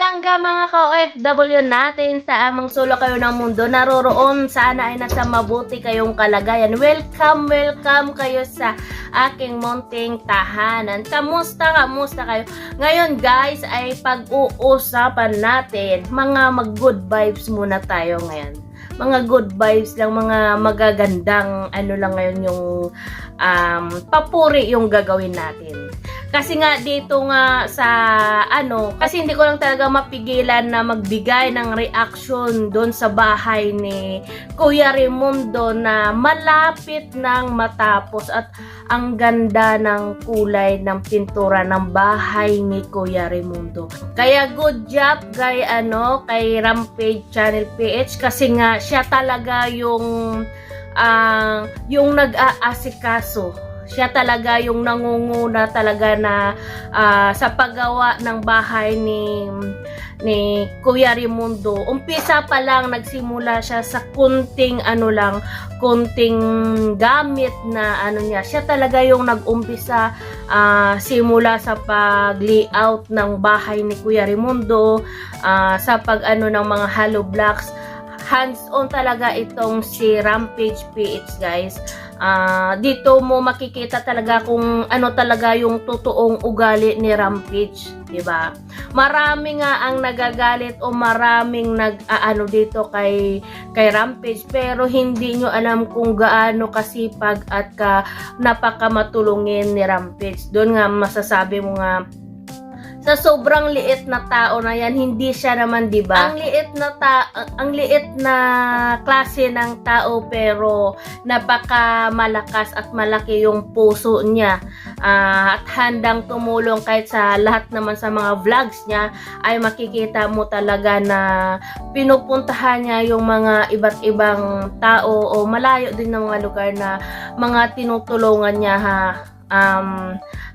palangga mga ka-OFW natin sa amang sulok kayo ng mundo. Naroroon, sana ay nasa mabuti kayong kalagayan. Welcome kayo sa aking munting tahanan. Kamusta kayo? Ngayon guys ay pag-uusapan natin, mga mag-good vibes muna tayo ngayon. Mga good vibes lang, mga magagandang ano lang ngayon yung papuri yung gagawin natin. Kasi nga dito nga sa kasi hindi ko lang talaga mapigilan na magbigay ng reaction doon sa bahay ni Kuya Raimundo na malapit nang matapos at ang ganda ng kulay ng pintura ng bahay ni Kuya Raimundo. Kaya good job kay Rampage Channel PH kasi nga siya talaga yung nag-aasikaso. Siya talaga yung nangunguna talaga na sa paggawa ng bahay ni Kuya Raimundo. Umpisa pa lang nagsimula siya sa kunting gamit na niya. Siya talaga yung nag-umpisa simula sa pag-layout ng bahay ni Kuya Raimundo, sa ng mga hollow blocks. Hands-on talaga itong si Rampage PH guys. Dito mo makikita talaga kung ano talaga yung totoong ugali ni Rampage, 'di ba? Marami nga ang nagagalit o maraming dito kay Rampage, pero hindi nyo alam kung gaano kasipag at napakamatulungin ni Rampage. Doon nga masasabi mo nga sa sobrang liit na tao na yan, hindi siya naman, 'di ba? Ang liit na klase ng tao pero napaka-malakas at malaki yung puso niya. At handang tumulong kahit sa lahat naman sa mga vlogs niya ay makikita mo talaga na pinupuntahan niya yung mga iba't ibang tao o malayo din ng mga lugar na mga tinutulungan niya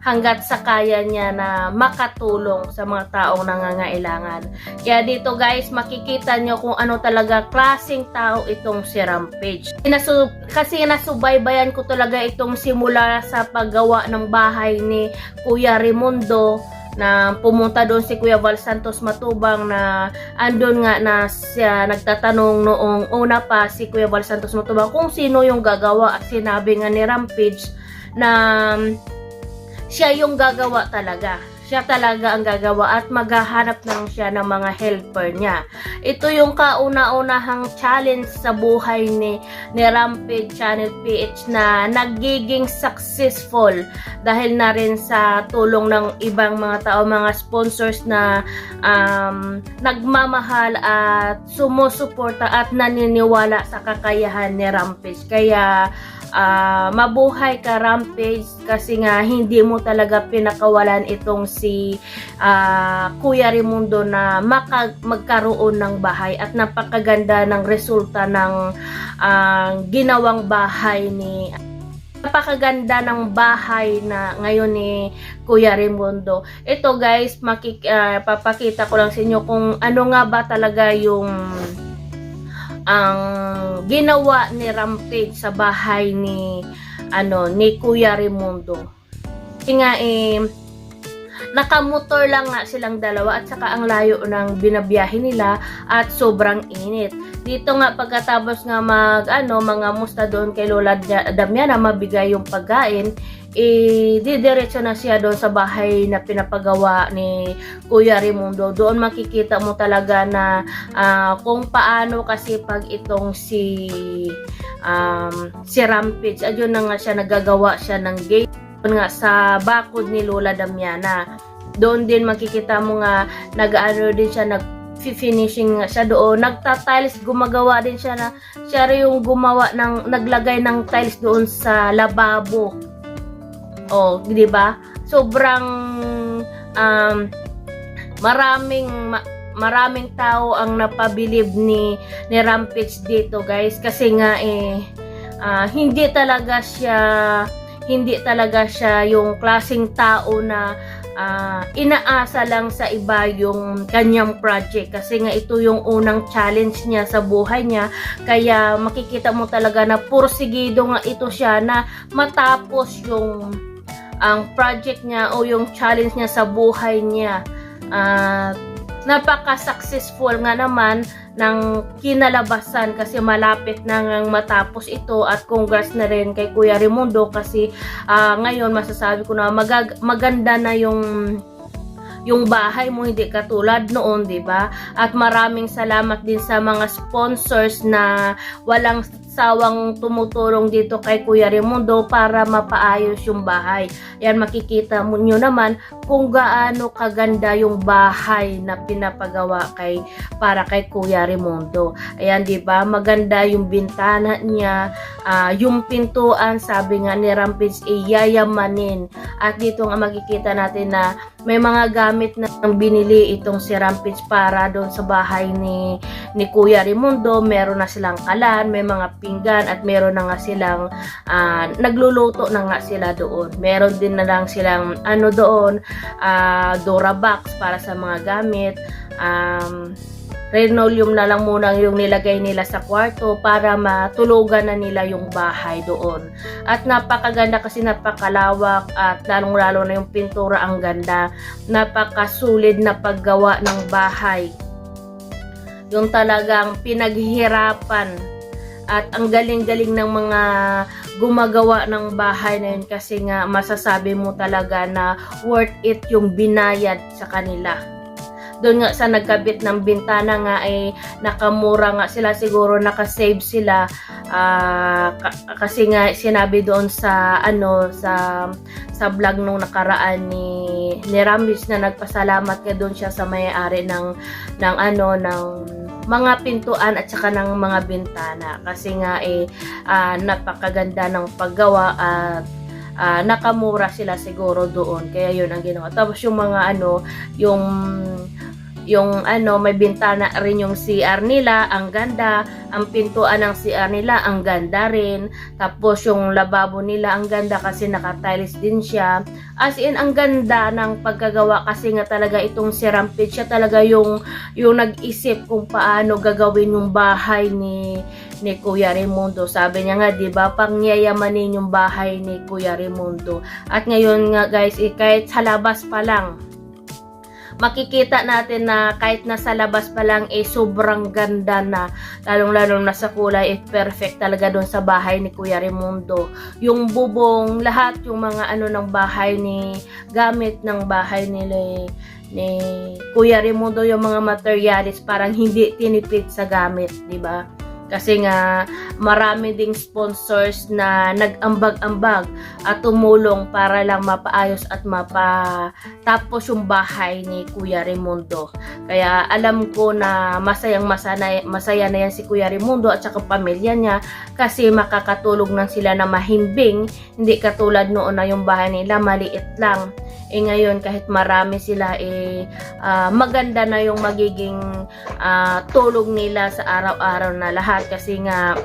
hanggat sa kaya niya na makatulong sa mga taong nangangailangan. Kaya dito guys, makikita nyo kung ano talaga klaseng tao itong si Rampage. Kasi nasubaybayan ko talaga itong simula sa paggawa ng bahay ni Kuya Raimundo, na pumunta doon si Kuya Val Santos Matubang, na andun nga na siya nagtatanong noong una pa si Kuya Val Santos Matubang kung sino yung gagawa, at sinabi nga ni Rampage na siya yung gagawa talaga. Siya talaga ang gagawa at maghahanap lang siya ng mga helper niya. Ito yung kauna-unahang challenge sa buhay ni Rampage Channel PH na nagiging successful dahil na rin sa tulong ng ibang mga tao, mga sponsors na nagmamahal at sumusuporta at naniniwala sa kakayahan ni Rampage. Kaya mabuhay ka Rampage, kasi nga hindi mo talaga pinakawalan itong si Kuya Raimundo na magkaroon ng bahay, at napakaganda ng resulta ng ginawang bahay napakaganda ng bahay na ngayon ni Kuya Raimundo. Ito guys, papakita ko lang sa inyo kung ano nga ba talaga yung ang ginawa ni Rampage sa bahay ni Kuya Raimundo. Kasi nga nakamotor lang nga silang dalawa, at saka ang layo ng binabiyahe nila at sobrang init. Dito nga pagkatapos nga mga musta doon kay Lola Damiana, mabigay yung pagkain, didiretso na siya doon sa bahay na pinapagawa ni Kuya Raimundo. Doon makikita mo talaga na kung paano kasi pag itong si Rampage, ayun na nga siya, nagagawa siya ng gate nga sa bakod ni Lola Damiana. Doon din makikita mo nga din siya, nag-finishing nga siya doon, nagta-tiles, gumagawa din siya na siya rin yung naglagay ng tiles doon sa lababo. Oh, 'di ba? Sobrang maraming tao ang napabilib ni Rampage dito, guys, kasi nga hindi talaga siya yung klaseng tao na inaasa lang sa iba yung kanyang project, kasi nga ito yung unang challenge niya sa buhay niya. Kaya makikita mo talaga na pursigido nga ito siya na matapos yung ang project niya o yung challenge niya sa buhay niya. napaka-successful nga naman ng kinalabasan kasi malapit na ngang matapos ito, at congrats na rin kay Kuya Raimundo kasi ngayon masasabi ko na maganda na yung bahay mo, hindi katulad noon, 'di ba? At maraming salamat din sa mga sponsors na walang sawang tumutulong dito kay Kuya Raimundo para mapaayos yung bahay. Yan, makikita mo nyo naman kung gaano kaganda yung bahay na pinapagawa para kay Kuya Raimundo. Ayan, 'di ba? Maganda yung bintana niya, yung pintuan, sabi nga ni Rampage, yayamanin. At dito nga makikita natin na may mga gamit na binili itong si Rampage para doon sa bahay ni Kuya Raimundo. Meron na silang kalan, may mga pinggan, at meron na nga silang nagluluto na nga sila doon. Meron din na lang silang doon, Durabox para sa mga gamit. Linoleum na lang muna yung nilagay nila sa kwarto para matulugan na nila yung bahay doon. At napakaganda kasi napakalawak, at lalong-lalo na yung pintura ang ganda. Napakasulid na paggawa ng bahay. Yung talagang pinaghihirapan, at ang galing-galing ng mga gumagawa ng bahay na yun, kasi nga masasabi mo talaga na worth it yung binayad sa kanila. Doon nga sa nagkabit ng bintana nga ay nakamura nga sila, siguro nakasave sila kasi nga sinabi doon sa sa vlog nung nakaraan ni Ramis na nagpasalamat ka doon siya sa may-ari ng mga pintuan at saka ng mga bintana, kasi nga napakaganda ng paggawa at nakamura sila siguro doon, kaya yun ang ginawa. Tapos yung mga may bintana rin yung CR nila, ang ganda. Ang pintuan ng CR nila, ang ganda rin. Tapos yung lababo nila, ang ganda kasi naka-tiles din siya. As in, ang ganda ng pagkagawa, kasi nga talaga itong si Rampage, siya talaga yung nag-isip kung paano gagawin yung bahay ni Kuya Raimundo. Sabi niya nga, 'di ba, pangyayamanin yung bahay ni Kuya Raimundo. At ngayon nga guys, kahit sa labas pa lang, makikita natin na kahit nasa labas pa lang sobrang ganda na, lalong-lalong na sa kulay, perfect talaga doon sa bahay ni Kuya Raimundo. Yung bubong, lahat yung mga ng bahay gamit ng bahay ni Kuya Raimundo, yung mga materials parang hindi tinipid sa gamit, 'di ba? Kasi nga marami ding sponsors na nag-ambag-ambag at tumulong para lang mapaayos at mapatapos yung bahay ni Kuya Raimundo. Kaya alam ko na masaya na yan si Kuya Raimundo at saka pamilya niya, kasi makakatulog na sila na mahimbing, hindi katulad noon na yung bahay nila maliit lang. Ngayon kahit marami sila, maganda na yung magiging tulog nila sa araw-araw na lahat, kasi nga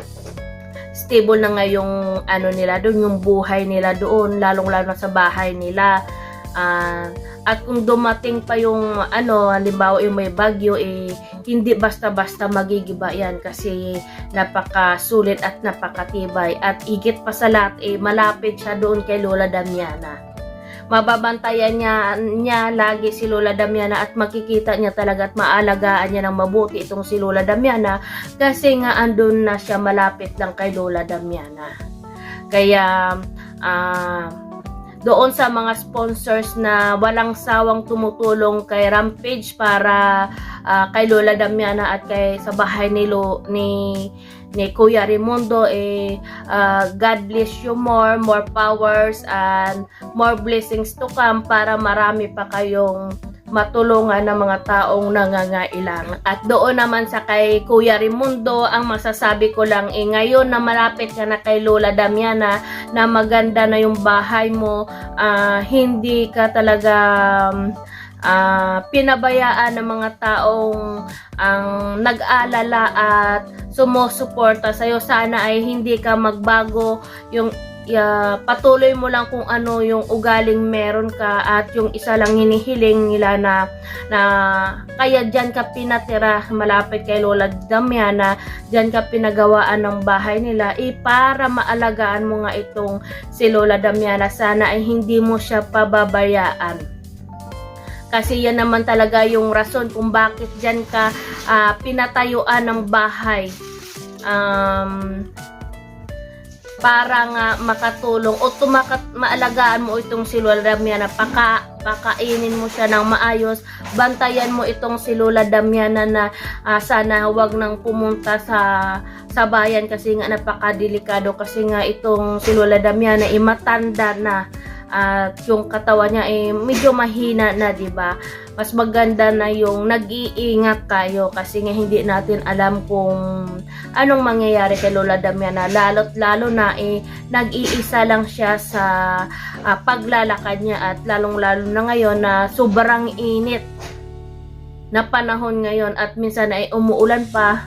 stable na nga yung nila doon, yung buhay nila doon, lalong-lalo sa bahay nila. At kung dumating pa yung halimbawa yung may bagyo, hindi basta-basta magigiba yan, kasi napakasulit at napakatibay. At higit pa sa lahat, malapit siya doon kay Lola Damiana. Mababantayan niya lagi si Lola Damiana, at makikita niya talaga at maalagaan niya ng mabuti itong si Lola Damiana, kasi nga andun na siya, malapit lang kay Lola Damiana. Kaya doon sa mga sponsors na walang sawang tumutulong kay Rampage para kay Lola Damiana at sa bahay ni Kuya Raimundo, God bless you more powers and more blessings to come, para marami pa kayong matulungan ng mga taong nangangailangan. At doon naman sa kay Kuya Raimundo, ang masasabi ko lang, ngayon na malapit ka na kay Lola Damiana, na maganda na yung bahay mo, hindi ka talaga pinabayaan ng mga taong ang nag-aalala at sumusuporta sa'yo. Sana ay hindi ka magbago, patuloy mo lang kung ano yung ugaling meron ka, at yung isa lang hinihiling nila na kaya dyan ka pinatira malapit kay Lola Damiana, dyan ka pinagawaan ng bahay nila, para maalagaan mo nga itong si Lola Damiana. Sana ay hindi mo siya pababayaan. Kasi yan naman talaga yung rason kung bakit dyan ka pinatayuan ng bahay. Para nga makatulong o maalagaan mo itong si Lola Damiana, pakainin mo siya ng maayos, bantayan mo itong si Lola Damiana na sana huwag nang pumunta sa bayan kasi nga napakadelikado, kasi nga itong si Lola Damiana matanda na at yung katawan niya medyo mahina na, 'di ba? Mas maganda na yung nag-iingat kayo kasi nga hindi natin alam kung anong mangyayari kay Lola Damiana, lalo na nag-iisa lang siya sa paglalakad niya, at lalong-lalo na ngayon na sobrang init na panahon ngayon at minsan ay umuulan pa.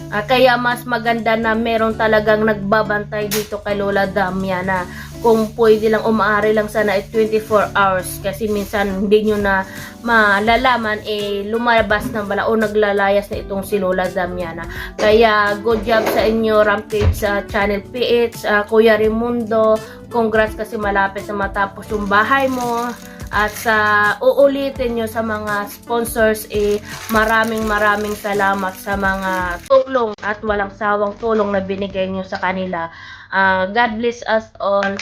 Kaya mas maganda na meron talagang nagbabantay dito kay Lola Damiana. Kung pwede lang, umaari lang sana 24 hours kasi minsan hindi nyo na malalaman lumabas na bala o naglalayas na itong si Lola Damiana. Kaya good job sa inyo, Rampage Channel PH, Kuya Raimundo, congrats kasi malapit na matapos yung bahay mo. At sa uulitin nyo sa mga sponsors, maraming salamat sa mga tulong at walang sawang tulong na binigay nyo sa kanila. God bless us all.